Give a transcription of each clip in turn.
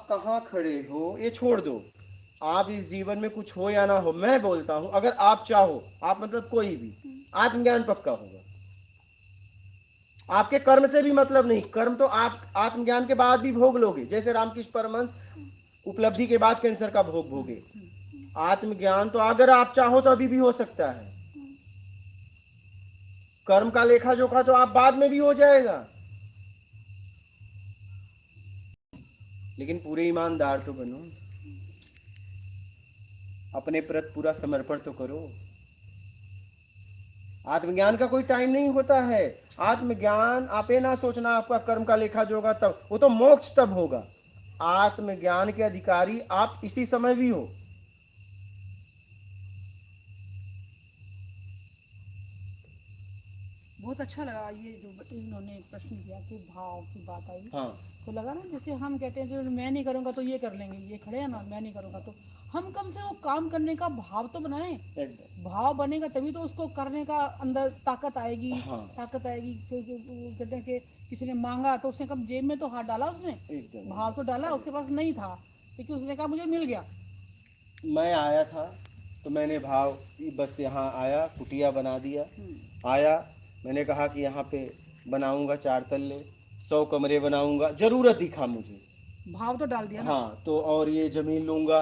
आप कहाँ खड़े हो ये छोड़ दो। आप इस जीवन में कुछ हो या ना हो, मैं बोलता हूं अगर आप चाहो, आप मतलब कोई भी, आत्मज्ञान पक्का होगा। आपके कर्म से भी मतलब नहीं, कर्म तो आप आत्मज्ञान के बाद भी भोग लोगे, जैसे रामकृष्ण परमहंस उपलब्धि के बाद कैंसर का भोग भोगे। आत्मज्ञान तो अगर आप चाहो तो अभी भी हो सकता है। कर्म का लेखा जोखा तो आप बाद में भी हो जाएगा, लेकिन पूरे ईमानदार तो बनो, अपने प्रति पूरा समर्पण तो करो। आत्मज्ञान का कोई टाइम नहीं होता है। आत्मज्ञान आप ये ना सोचना आपका कर्म का लेखा जोगा तब, वो तो मोक्ष तब होगा। आत्मज्ञान के अधिकारी आप इसी समय भी हो। बहुत अच्छा लगा ये जो इन्होंने प्रश्न किया कि भाव की बात आई। हाँ, तो लगा ना, जैसे हम कहते हैं जो मैं नहीं करूँगा तो ये कर लेंगे, ये खड़े हैं ना, मैं नहीं करूँगा तो हम कम से कम काम करने का भाव तो बनाएं। एकदम। भाव बनेगा तभी तो उसको करने का अंदर ताकत आएगी। हाँ। ताकत आएगी। कहते हैं कि किसी ने मांगा तो उसने कब जेब में तो हाथ डाला, उसने एकदम। भाव तो डाला, उसके पास नहीं था लेकिन उसने कहा मुझे मिल गया। मैं आया था तो मैंने भाव, बस यहाँ आया, कुटिया बना दिया। आया, मैंने कहा कि यहाँ पे बनाऊंगा 4 तल्ले, 100 कमरे बनाऊंगा, जरूरत दिखा मुझे, भाव तो डाल दिया ना। हाँ, तो और ये जमीन लूंगा,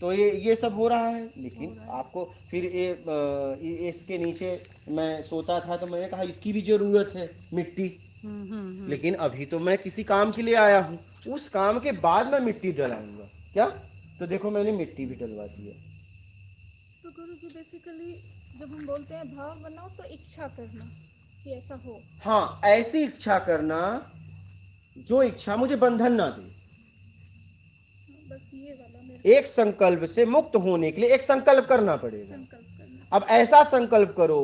तो ये सब हो रहा है। लेकिन आपको फिर इसके नीचे मैं सोता था तो मैंने कहा इसकी भी जरूरत है, मिट्टी। लेकिन अभी तो मैं किसी काम के लिए आया हूँ, उस काम के बाद मैं मिट्टी डलाऊंगा क्या, तो देखो मैंने मिट्टी भी डलवा दिया। तो गुरु जी बेसिकली जब हम बोलते हैं भाव बनाओ तो इच्छा करना कि ऐसा हो। हाँ, ऐसी इच्छा करना जो इच्छा मुझे बंधन ना दे। बस ये वाला मेरा एक संकल्प से मुक्त होने के लिए एक संकल्प करना पड़ेगा। संकल्प करना। अब ऐसा संकल्प करो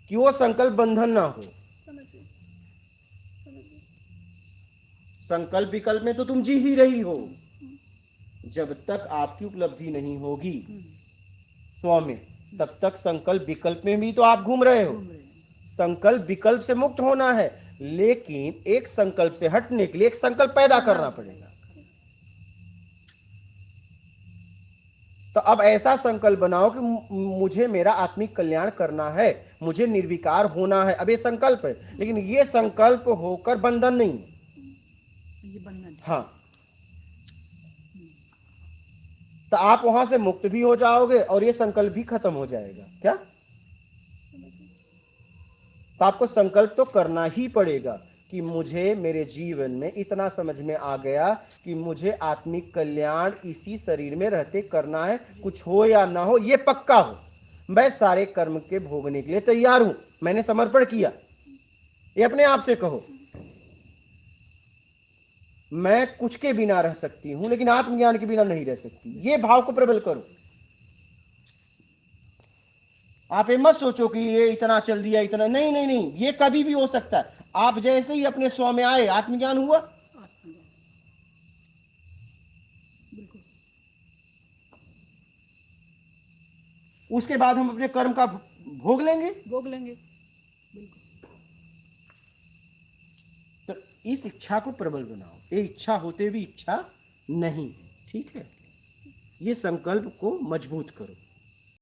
कि वो संकल्प बंधन ना हो। समझिए, समझिए। संकल्प विकल्प में तो तुम जी ही रही हो। जब तक आपकी उपलब्धि नहीं होगी स्व में, तब तक संकल्प विकल्प में भी तो आप घूम रहे हो। संकल्प विकल्प से मुक्त होना है, लेकिन एक संकल्प से हटने के लिए एक संकल्प पैदा करना पड़ेगा। तो अब ऐसा संकल्प बनाओ कि मुझे मेरा आत्मिक कल्याण करना है, मुझे निर्विकार होना है। अब ये संकल्प है, लेकिन ये संकल्प होकर बंधन नहीं, ये बंधन। हाँ, तो आप वहां से मुक्त भी हो जाओगे और ये संकल्प भी खत्म हो जाएगा क्या। तो आपको संकल्प तो करना ही पड़ेगा कि मुझे मेरे जीवन में इतना समझ में आ गया कि मुझे आत्मिक कल्याण इसी शरीर में रहते करना है, कुछ हो या ना हो, ये पक्का हो। मैं सारे कर्म के भोगने के लिए तैयार हूं, मैंने समर्पण किया। ये अपने आप से कहो, मैं कुछ के बिना रह सकती हूं लेकिन आत्मज्ञान के बिना नहीं रह सकती। ये भाव को प्रबल करो। आप ये मत सोचो कि ये इतना चल दिया, इतना नहीं नहीं नहीं, ये कभी भी हो सकता है। आप जैसे ही अपने स्व में आए, आत्मज्ञान हुआ, बिल्कुल। उसके बाद हम अपने कर्म का भोग लेंगे। बिल्कुल। तो इस इच्छा को प्रबल बनाओ। ये इच्छा होते भी इच्छा नहीं है, ठीक है। ये संकल्प को मजबूत करो।